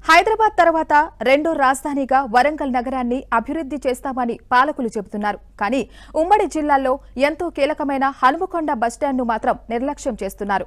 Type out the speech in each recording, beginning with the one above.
హైదరాబాద్ తర్వాత రెండో రాజధానిగా వరంగల్ నగరాన్ని అభివృద్ధి చేస్తామని పాలకులు చెబుతున్నారు. కానీ ఉమ్మడి జిల్లాల్లో ఎంతో కీలకమైన హనుమకొండ బస్టాండ్ను మాత్రం నిర్లక్ష్యం చేస్తున్నారు.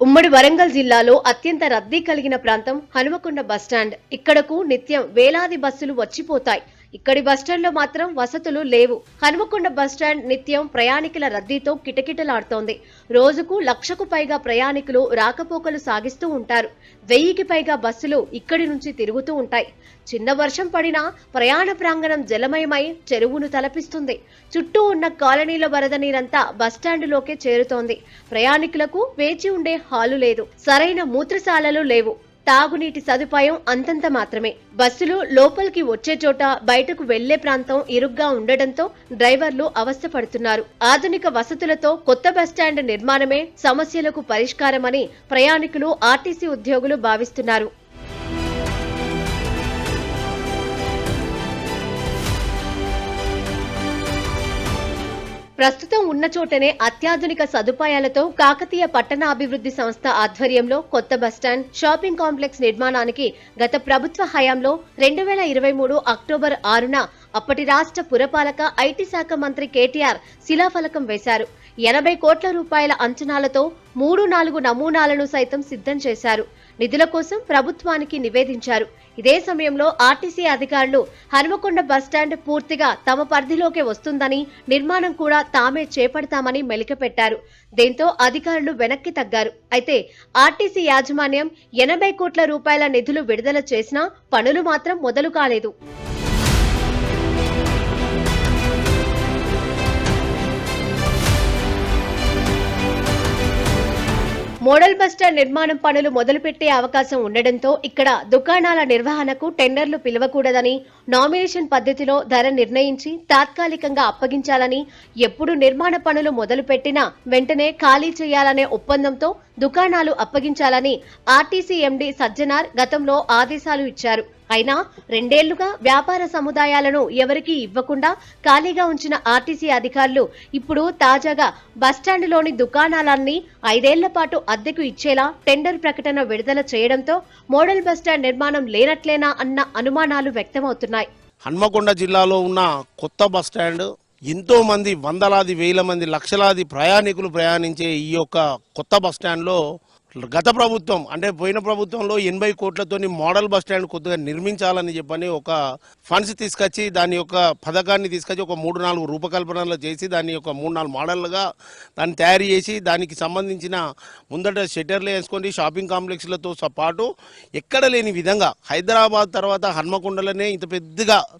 ఉమ్మడి వరంగల్ జిల్లాలో అత్యంత రద్దీ కలిగిన ప్రాంతం హనుమకొండ బస్టాండ్. ఇక్కడకు నిత్యం వేలాది బస్సులు వచ్చిపోతాయి. ఇక్కడి బస్టాండ్లో మాత్రం వసతులు లేవు. హనుమకొండ బస్టాండ్ నిత్యం ప్రయాణికుల రద్దీతో కిటకిటలాడుతోంది. రోజుకు 1,00,000కు పైగా ప్రయాణికులు రాకపోకలు సాగిస్తూ ఉంటారు. 1000కి పైగా బస్సులు ఇక్కడి నుంచి తిరుగుతూ ఉంటాయి. చిన్న వర్షం పడినా ప్రయాణ ప్రాంగణం జలమయమై చెరువును తలపిస్తుంది. చుట్టూ ఉన్న కాలనీల వరద నీరంతా బస్టాండులోకే చేరుతోంది. ప్రయాణికులకు వేచి ఉండే హాలు లేదు. సరైన మూత్రశాలలు లేవు. తాగునీటి సదుపాయం అంతంత మాత్రమే. బస్సులు లోపలికి వచ్చే చోట బయటకు వెళ్లే ప్రాంతం ఇరుగ్గా ఉండడంతో డ్రైవర్లు అవస్థపడుతున్నారు. ఆధునిక వసతులతో కొత్త బస్టాండ్ నిర్మాణమే సమస్యలకు పరిష్కారమని ప్రయాణికులు, ఆర్టీసీ ఉద్యోగులు భావిస్తున్నారు. ప్రస్తుతం ఉన్న చోటనే అత్యాధునిక సదుపాయాలతో కాకతీయ పట్టణాభివృద్ధి సంస్థ ఆధ్వర్యంలో కొత్త బస్టాండ్, షాపింగ్ కాంప్లెక్స్ నిర్మాణానికి గత ప్రభుత్వ హయాంలో 2023 అక్టోబర్ 6న అప్పటి రాష్ట్ర పురపాలక, ఐటీ శాఖ మంత్రి కేటీఆర్ శిలాఫలకం వేశారు. 80 కోట్ల రూపాయల అంచనాలతో 3-4 నమూనాలను సైతం సిద్ధం చేశారు. నిధుల కోసం ప్రభుత్వానికి నివేదించారు. ఇదే సమయంలో ఆర్టీసీ అధికారులు హనుమకొండ బస్టాండ్ పూర్తిగా తమ పరిధిలోకి వస్తుందని, నిర్మాణం కూడా తామే చేపడతామని మెలికపెట్టారు. దీంతో అధికారులు వెనక్కి తగ్గారు. అయితే ఆర్టీసీ యాజమాన్యం 80 కోట్ల రూపాయల నిధులు విడుదల చేసినా పనులు మాత్రం మొదలు కాలేదు. మోడల్ బస్టాండ్ నిర్మాణం పనులు మొదలుపెట్టే అవకాశం ఉండడంతో ఇక్కడ దుకాణాల నిర్వహణకు టెండర్లు పిలవకూడదని, నామినేషన్ పద్ధతిలో ధర నిర్ణయించి తాత్కాలికంగా అప్పగించాలని, ఎప్పుడు నిర్మాణ పనులు మొదలుపెట్టినా వెంటనే ఖాళీ చేయాలనే ఒప్పందంతో దుకాణాలు అప్పగించాలని ఆర్టీసీ ఎండీ సజ్జనార్ గతంలో ఆదేశాలు ఇచ్చారు. అయినా 2 ఏళ్లుగా వ్యాపార సముదాయాలను ఎవరికీ ఇవ్వకుండా ఖాళీగా ఉంచిన ఆర్టీసీ అధికారులు ఇప్పుడు తాజాగా బస్టాండ్లోని దుకాణాలన్నీ 5 ఏళ్ల పాటు అద్దెకు ఇచ్చేలా టెండర్ ప్రకటన విడుదల చేయడంతో మోడల్ బస్టాండ్ నిర్మాణం లేనట్లేనా అన్న అనుమానాలు వ్యక్తమవుతున్నాయి. హన్మకొండ జిల్లాలో ఉన్న కొత్త బస్టాండ్ ఎంతో మంది, వందలాది, వేల మంది, లక్షలాది ప్రయాణికులు ప్రయాణించే ఈ యొక్క కొత్త బస్టాండ్లో గత ప్రభుత్వం అంటే పోయిన ప్రభుత్వంలో 80 కోట్లతోని మోడల్ బస్టాండ్ కొద్దిగా నిర్మించాలని చెప్పని ఒక ఫండ్స్ తీసుకొచ్చి దాని యొక్క పథకాన్ని తీసుకొచ్చి ఒక 3-4 రూపకల్పనలు చేసి దాని యొక్క 3-4 మోడళ్లుగా దాన్ని తయారు చేసి దానికి సంబంధించిన ముందట షట్టర్లు వేసుకొని షాపింగ్ కాంప్లెక్స్లతో పాటు ఎక్కడ లేని విధంగా హైదరాబాద్ తర్వాత హన్మకొండలోనే ఇంత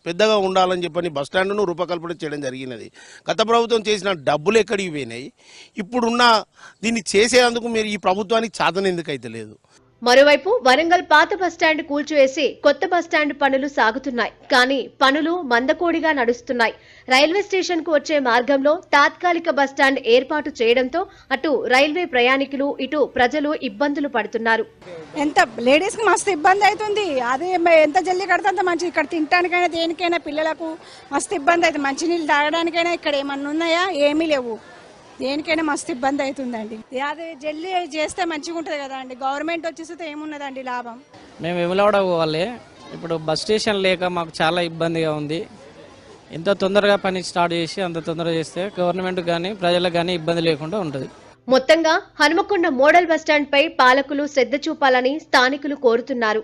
పెద్దగా ఉండాలని చెప్పని బస్టాండ్ను రూపకల్పన చేయడం జరిగినది. గత ప్రభుత్వం చేసిన డబ్బులు ఎక్కడికి పోయినాయి? ఇప్పుడున్న దీన్ని చేసేందుకు మీరు ఈ ప్రభుత్వానికి సాధన ఎందుకైతే లేదు? మరోవైపు వరంగల్ పాత బస్టాండ్ కూల్చివేసి కొత్త బస్టాండ్ పనులు సాగుతున్నాయి. కానీ పనులు మందకోడిగా నడుస్తున్నాయి. రైల్వే స్టేషన్ కు వచ్చే మార్గంలో తాత్కాలిక బస్టాండ్ ఏర్పాటు చేయడంతో అటు రైల్వే ప్రయాణికులు, ఇటు ప్రజలు ఇబ్బందులు పడుతున్నారు. ఎంత లేడీస్ కి మస్తు ఇబ్బంది అవుతుంది. అదే ఎంత జల్దీ కడితే అంత మంచిది. ఇక్కడ తినడానికైనా దేనికైనా పిల్లలకు మస్తు ఇబ్బంది అవుతుంది. మంచినీళ్ళు తాగడానికైనా ఇక్కడ ఏమన్నా ఉన్నాయా? ఏమీ లేవు. దేనికైనా మస్తు ఇబ్బంది అవుతుందండి. అది జల్దీ చేస్తే మంచిగా ఉంటుంది కదా అండి. గవర్నమెంట్ వచ్చేస్తే ఏమున్నదండి లాభం? మేము వెములవాడ పోవాలి. ఇప్పుడు బస్ స్టేషన్ లేక మాకు చాలా ఇబ్బందిగా ఉంది. ఎంత తొందరగా పని స్టార్ట్ చేసి అంత తొందరగా చేస్తే గవర్నమెంట్ కానీ ప్రజలకు కానీ ఇబ్బంది లేకుండా ఉంటుంది. మొత్తంగా హనుమకొండ మోడల్ బస్టాండ్ పై పాలకులు శ్రద్ధ చూపాలని స్థానికులు కోరుతున్నారు.